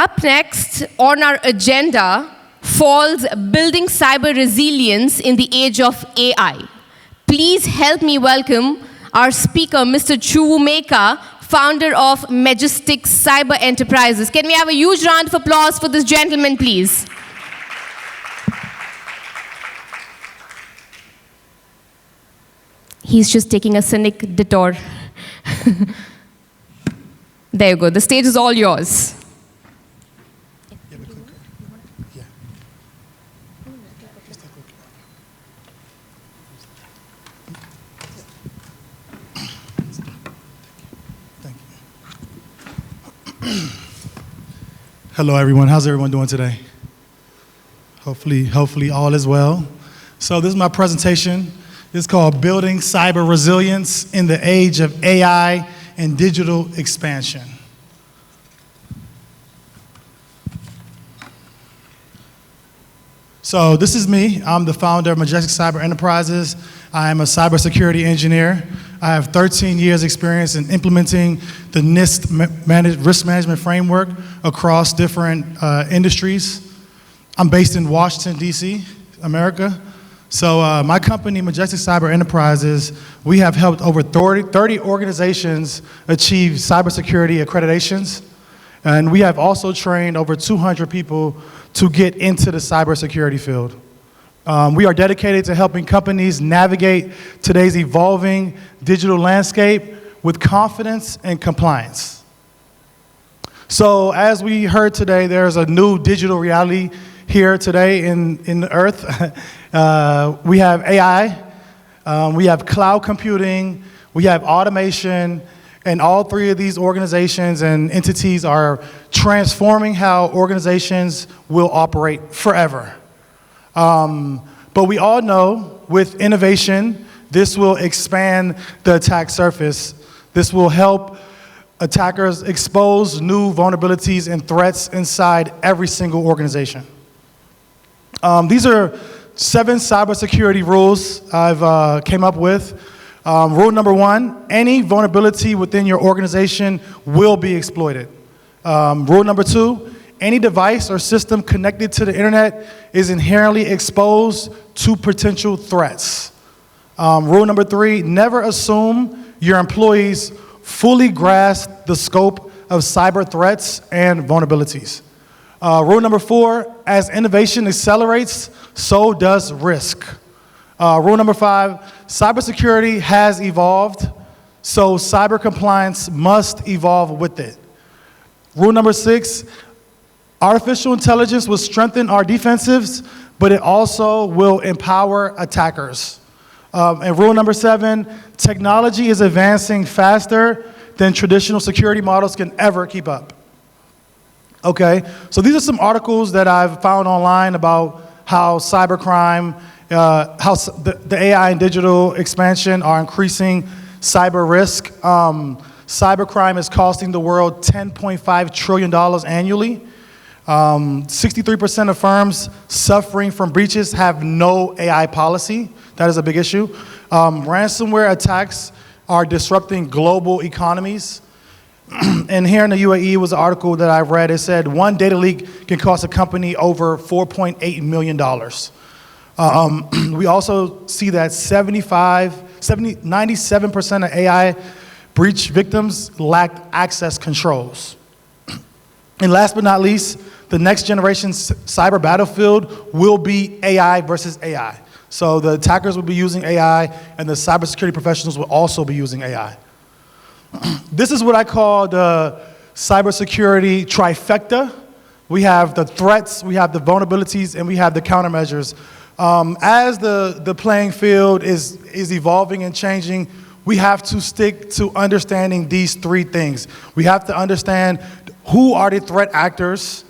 Up next on our agenda falls building cyber resilience in the age of AI. Please help me welcome our speaker, Mr. Chukwuemeka, founder of Majestic Cyber Enterprises. Can we have a huge round of applause for this gentleman, please? He's just taking a scenic detour. There you go. The stage is all yours. Hello, everyone. How's everyone doing today? Hopefully all is well. So this is my presentation. It's called Building Cyber Resilience in the Age of AI and Digital Expansion. So this is me. I'm the founder of Majestic Cyber Enterprises. I am a cybersecurity engineer. I have 13 years experience in implementing the NIST risk management framework across different industries. I'm based in Washington, D.C., America. So my company, Majestic Cyber Enterprises, we have helped over 30 organizations achieve cybersecurity accreditations. And we have also trained over 200 people to get into the cybersecurity field. We are dedicated to helping companies navigate today's evolving digital landscape with confidence and compliance. So as we heard today, there's a new digital reality here today in the earth. We have AI, we have cloud computing, we have automation, and all three of these organizations and entities are transforming how organizations will operate forever. But we all know with innovation, this will expand the attack surface. This will help attackers expose new vulnerabilities and threats inside every single organization. These are 7 cybersecurity rules I've came up with. Rule number 1, any vulnerability within your organization will be exploited. Rule number 2, any device or system connected to the internet is inherently exposed to potential threats. Rule number 3, never assume your employees fully grasp the scope of cyber threats and vulnerabilities. Rule number 4, as innovation accelerates, so does risk. Rule number 5, cybersecurity has evolved, so cyber compliance must evolve with it. Rule number 6, artificial intelligence will strengthen our defenses, but it also will empower attackers. And rule number 7, technology is advancing faster than traditional security models can ever keep up. Okay, so these are some articles that I've found online about how cybercrime, how the AI and digital expansion are increasing cyber risk. Cybercrime is costing the world $10.5 trillion annually. 63% of firms suffering from breaches have no AI policy. That is a big issue. Ransomware attacks are disrupting global economies. And here in the UAE was an article that I read. It said one data leak can cost a company over $4.8 million. We also see that 97% of AI breach victims lacked access controls. And last but not least, the next generation cyber battlefield will be AI versus AI. So the attackers will be using AI, and the cybersecurity professionals will also be using AI. This is what I call the cybersecurity trifecta. We have the threats, we have the vulnerabilities, and we have the countermeasures. As the playing field is evolving and changing, we have to stick to understanding these 3 things. We have to understand who are the threat actors,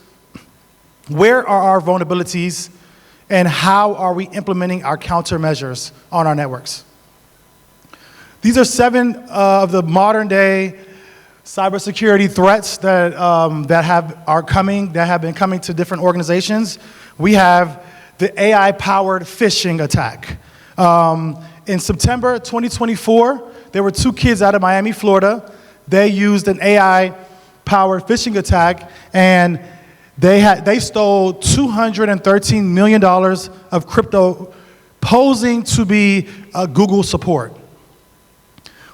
where are our vulnerabilities, and how are we implementing our countermeasures on our networks. These are 7 of the modern day cybersecurity threats that have been coming to different organizations. We have the AI-powered phishing attack. In September 2024, there were 2 kids out of Miami, Florida. They used an AI-powered phishing attack, and They stole $213 million of crypto, posing to be a Google support.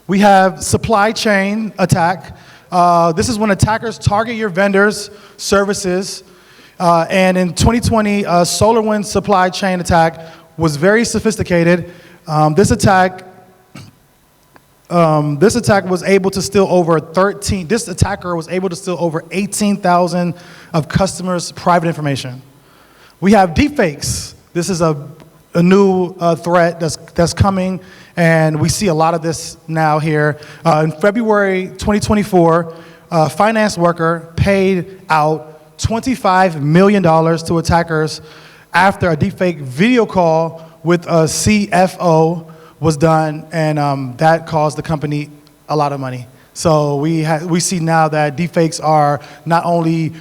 We have supply chain attack. This is when attackers target your vendors, services, and in 2020, SolarWinds supply chain attack was very sophisticated. This attacker was able to steal over 18,000 of customers' private information. We have deepfakes. This is a new threat that's coming, and we see a lot of this now here. In February 2024, a finance worker paid out $25 million to attackers after a deepfake video call with a CFO was done, and that caused the company a lot of money. So we see now that deepfakes are not only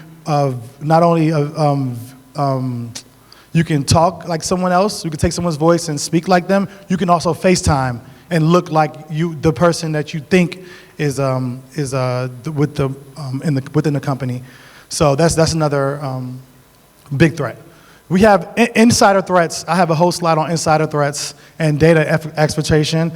you can talk like someone else, you can take someone's voice and speak like them. You can also FaceTime and look like the person that you think is within the company. So that's another big threat. We have insider threats. I have a whole slide on insider threats and data exfiltration.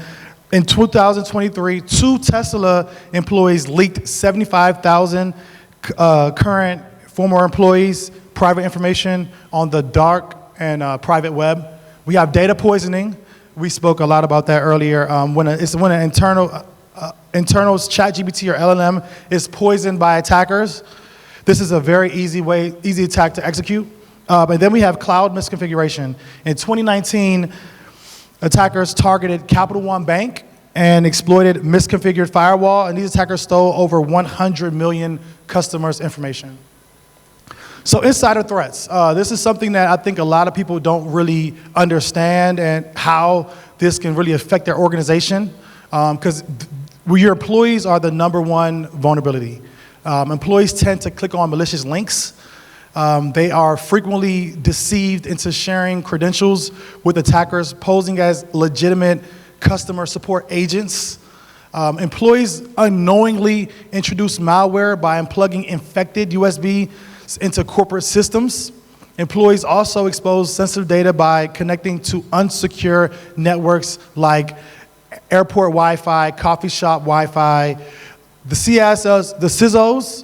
In 2023, 2 Tesla employees leaked 75,000 current former employees' private information on the dark and private web. We have data poisoning. We spoke a lot about that earlier. When an internal ChatGPT or LLM is poisoned by attackers, this is a very easy attack to execute. And then we have cloud misconfiguration. In 2019, attackers targeted Capital One Bank and exploited misconfigured firewall, and these attackers stole over 100 million customers' information. So insider threats. This is something that I think a lot of people don't really understand and how this can really affect their organization, because your employees are the #1 vulnerability. Employees tend to click on malicious links. They are frequently deceived into sharing credentials with attackers, posing as legitimate customer support agents. Employees unknowingly introduce malware by unplugging infected USB into corporate systems. Employees also expose sensitive data by connecting to unsecure networks like airport Wi-Fi, coffee shop Wi-Fi. The CISOs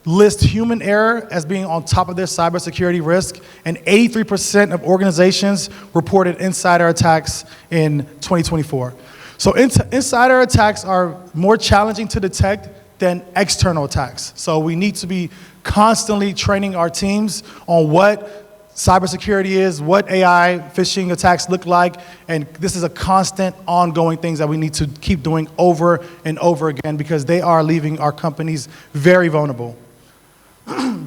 list human error as being on top of their cybersecurity risk, and 83% of organizations reported insider attacks in 2024. So insider attacks are more challenging to detect than external attacks. So we need to be constantly training our teams on what cybersecurity is, what AI phishing attacks look like, and this is a constant, ongoing things that we need to keep doing over and over again because they are leaving our companies very vulnerable.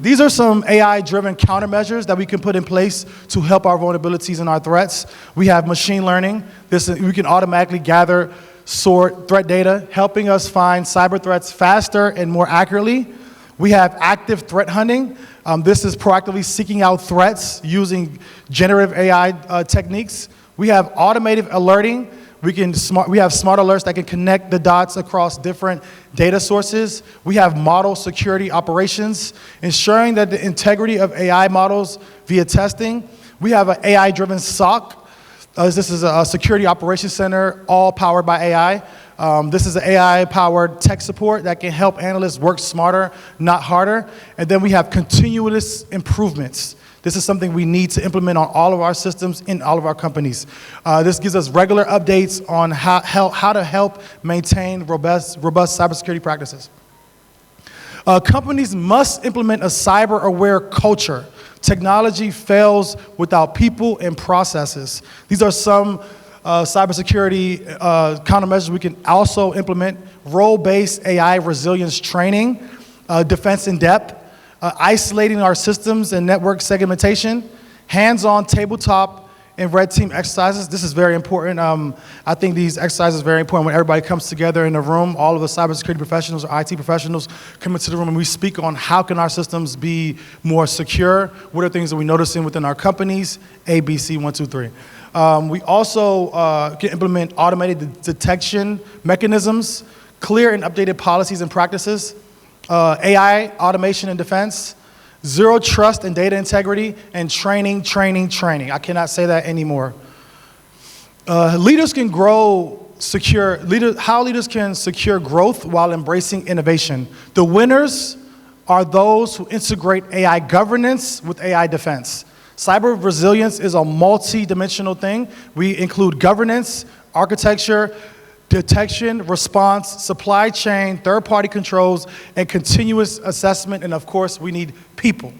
These are some AI-driven countermeasures that we can put in place to help our vulnerabilities and our threats. We have machine learning. We can automatically gather, sort threat data, helping us find cyber threats faster and more accurately. We have active threat hunting. This is proactively seeking out threats using generative AI techniques. We have automated alerting. We have smart alerts that can connect the dots across different data sources. We have model security operations, ensuring that the integrity of AI models via testing. We have an AI-driven SOC. This is a security operations center, all powered by AI. This is an AI-powered tech support that can help analysts work smarter, not harder. And then we have continuous improvements. This is something we need to implement on all of our systems in all of our companies. This gives us regular updates on how to help maintain robust cybersecurity practices. Companies must implement a cyber-aware culture. Technology fails without people and processes. These are some cybersecurity countermeasures we can also implement. Role-based AI resilience training, defense in depth, isolating our systems and network segmentation, hands-on tabletop and red team exercises. This is very important. I think these exercises are very important when everybody comes together in a room. All of the cybersecurity professionals or IT professionals come into the room and we speak on how can our systems be more secure, what are things that we're noticing within our companies, A, B, C, 1, 2, 3. We also can implement automated detection mechanisms, clear and updated policies and practices, AI, automation and defense, Zero trust and data integrity, and training, training, training. I cannot say that anymore. Leaders can grow how leaders can secure growth while embracing innovation. The winners are those who integrate AI governance with AI defense. Cyber resilience is a multi-dimensional thing. We include governance, architecture, detection, response, supply chain, third-party controls, and continuous assessment, and of course, we need people.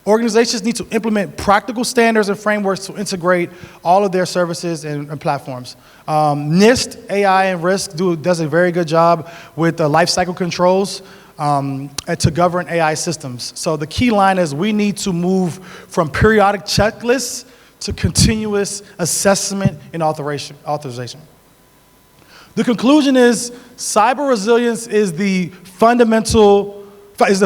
Organizations need to implement practical standards and frameworks to integrate all of their services and platforms. NIST, AI, and risk does a very good job with the lifecycle controls to govern AI systems. So the key line is we need to move from periodic checklists to continuous assessment and authorization. The conclusion is cyber resilience is the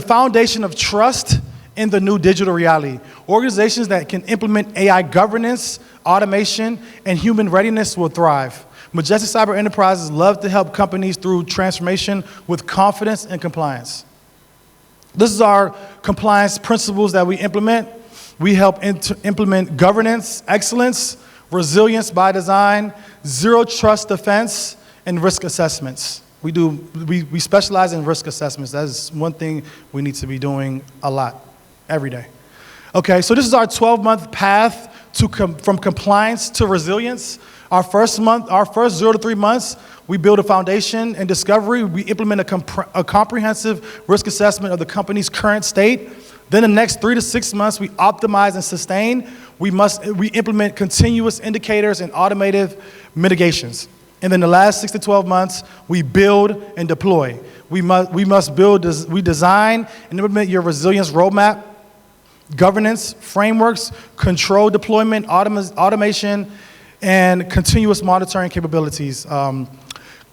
foundation of trust in the new digital reality. Organizations that can implement AI governance, automation, and human readiness will thrive. Majestic Cyber Enterprises love to help companies through transformation with confidence and compliance. This is our compliance principles that we implement. We help implement governance, excellence, resilience by design, zero trust defense, and risk assessments. We specialize in risk assessments. That is one thing we need to be doing a lot, every day. Okay, so this is our 12-month path from compliance to resilience. Our first 0 to 3 months, we build a foundation and discovery. We implement a comprehensive risk assessment of the company's current state. Then the next 3 to 6 months, we optimize and sustain. We implement continuous indicators and automated mitigations. And then the last 6 to 12 months, we build and deploy. We design and implement your resilience roadmap, governance, frameworks, control deployment, automation, and continuous monitoring capabilities.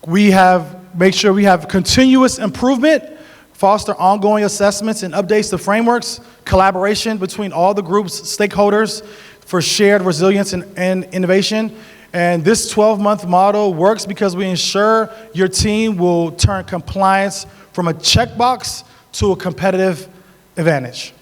Make sure we have continuous improvement, foster ongoing assessments and updates to frameworks, collaboration between all the group's stakeholders for shared resilience and innovation. And this 12-month model works because we ensure your team will turn compliance from a checkbox to a competitive advantage.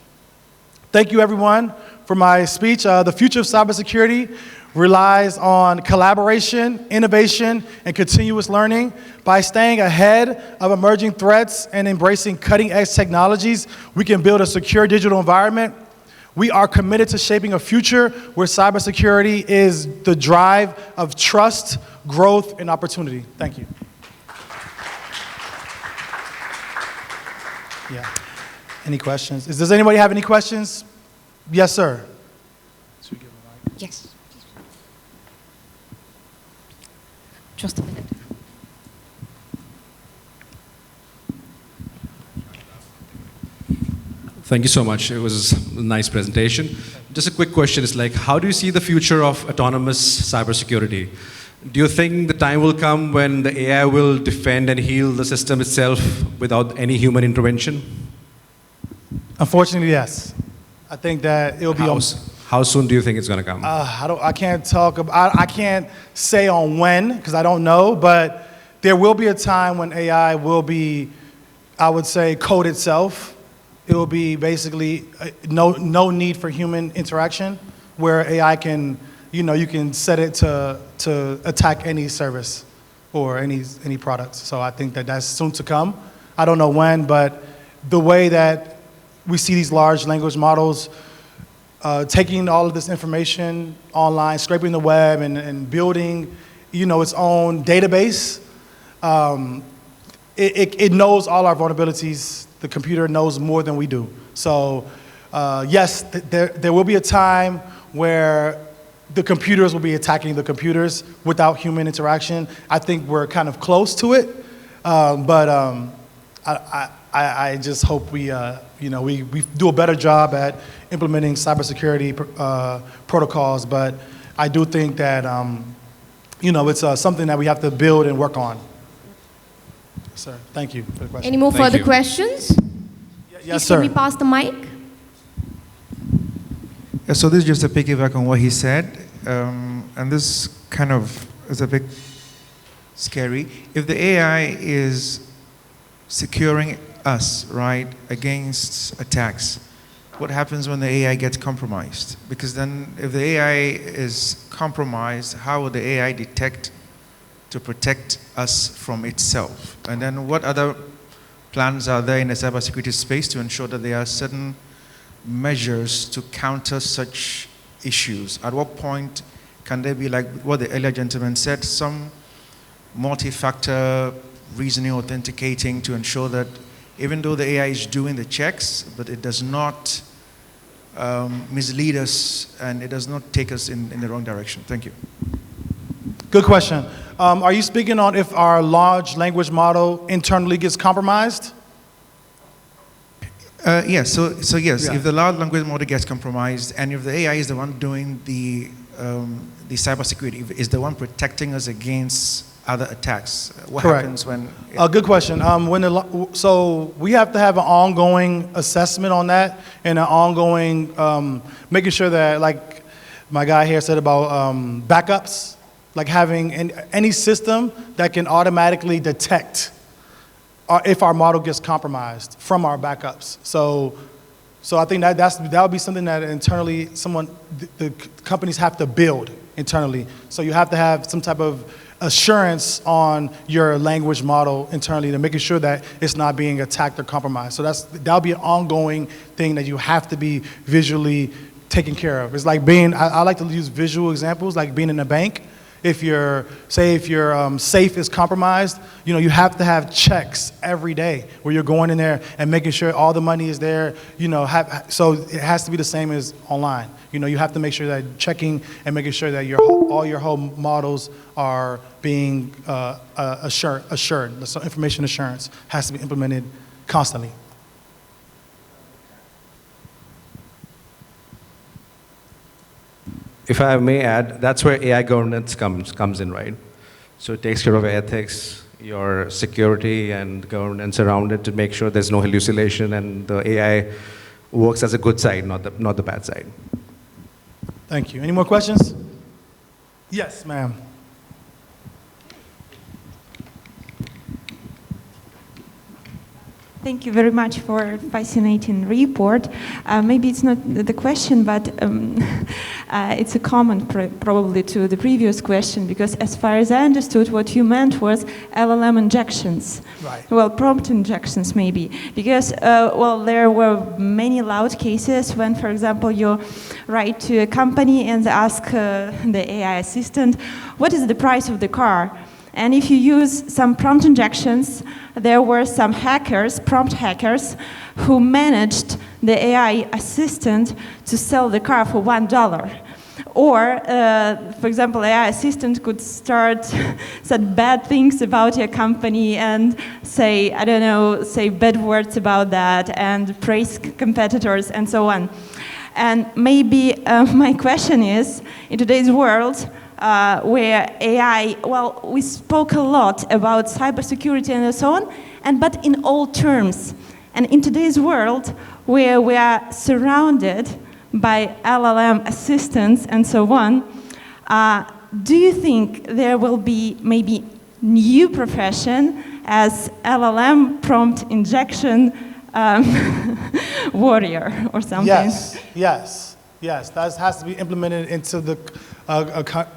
Thank you, everyone, for my speech. The future of cybersecurity relies on collaboration, innovation, and continuous learning. By staying ahead of emerging threats and embracing cutting-edge technologies, we can build a secure digital environment. We are committed to shaping a future where cybersecurity is the drive of trust, growth, and opportunity. Thank you. Yeah. Any questions? Does anybody have any questions? Yes, sir. Yes. Just a minute. Thank you so much. It was a nice presentation. Just a quick question is like, how do you see the future of autonomous cybersecurity? Do you think the time will come when the AI will defend and heal the system itself without any human intervention? Unfortunately, yes. I think that it'll be How soon do you think it's going to come? I can't say on when, because I don't know, but there will be a time when AI will be, I would say, code itself. It will be basically no need for human interaction, where AI can, you can set it to attack any service or any products. So I think that that's soon to come. I don't know when, but the way that we see these large language models taking all of this information online, scraping the web, and building, its own database. It knows all our vulnerabilities. The computer knows more than we do. So, yes, there will be a time where the computers will be attacking the computers without human interaction. I think we're kind of close to it, but I just hope we do a better job at implementing cybersecurity protocols. But I do think that it's something that we have to build and work on. Sir, thank you for the question. Any more further questions? Yes, sir. Can we pass the mic? Yeah, so this is just a piggyback on what he said, and this kind of is a bit scary. If the AI is securing us, right, against attacks, what happens when the AI gets compromised? Because then if the AI is compromised, how will the AI detect to protect us from itself? And then what other plans are there in the cybersecurity space to ensure that there are certain measures to counter such issues? At what point can there be, like what the earlier gentleman said, some multi-factor reasoning, authenticating to ensure that even though the AI is doing the checks, but it does not mislead us and it does not take us in the wrong direction? Thank you. Good question. Are you speaking on if our large language model internally gets compromised? Yes, so yes, Yeah. if the large language model gets compromised and if the AI is the one doing the cybersecurity, is the one protecting us against other attacks, what Correct. happens when... Good question. So we have to have an ongoing assessment on that and an ongoing making sure that, like my guy here said about backups, like having any system that can automatically detect if our model gets compromised from our backups. So I think that would be something that internally the companies have to build internally. So you have to have some type of assurance on your language model internally to making sure that it's not being attacked or compromised. So that'll be an ongoing thing that you have to be visually taken care of. It's like I like to use visual examples, like being in a bank. If your safe is compromised, you have to have checks every day where you're going in there and making sure all the money is there. So it has to be the same as online. You have to make sure that checking and making sure that all your whole models are being assured. So information assurance has to be implemented constantly. If I may add, that's where AI governance comes in, right? So it takes care of ethics, your security and governance around it to make sure there's no hallucination and the AI works as a good side, not the bad side. Thank you. Any more questions? Yes, ma'am. Thank you very much for a fascinating report. Maybe it's not the question, but it's a comment probably to the previous question, because as far as I understood, what you meant was LLM injections. Right. Well, prompt injections maybe, because there were many loud cases when, for example, you write to a company and ask the AI assistant, what is the price of the car? And if you use some prompt injections, there were some hackers, prompt hackers, who managed the AI assistant to sell the car for $1. Or, for example, AI assistant could start say bad things about your company and say, I don't know, say bad words about that and praise competitors and so on. And maybe my question is, in today's world, where AI, we spoke a lot about cybersecurity and so on, but in all terms. And in today's world, where we are surrounded by LLM assistants and so on, do you think there will be maybe new profession as LLM prompt injection warrior or something? Yes. That has to be implemented into the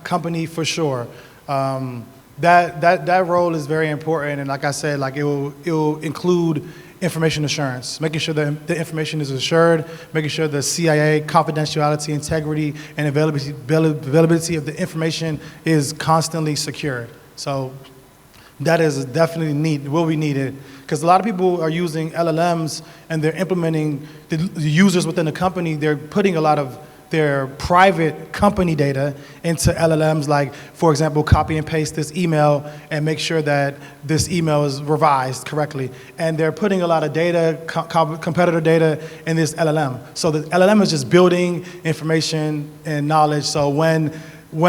company for sure. That role is very important, and like I said, it will include information assurance, making sure that the information is assured, making sure the CIA confidentiality, integrity, and availability of the information is constantly secured. So that is definitely will be needed, because a lot of people are using LLMs and they're implementing the users within the company. They're putting a lot of their private company data into LLMs, like, for example, copy and paste this email and make sure that this email is revised correctly. And they're putting a lot of data, competitor data, in this LLM. So the LLM is just building information and knowledge. So when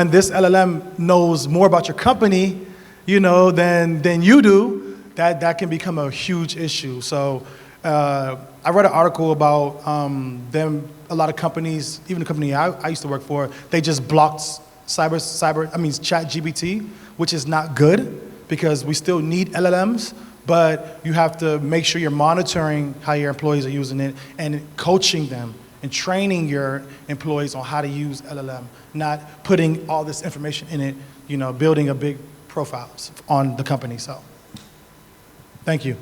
this LLM knows more about your company, than you do, that can become a huge issue. So I read an article about a lot of companies, even the company I used to work for, they just blocked ChatGPT, which is not good, because we still need LLMs, but you have to make sure you're monitoring how your employees are using it and coaching them and training your employees on how to use LLM, not putting all this information in it, building a big profiles on the company. So, thank you.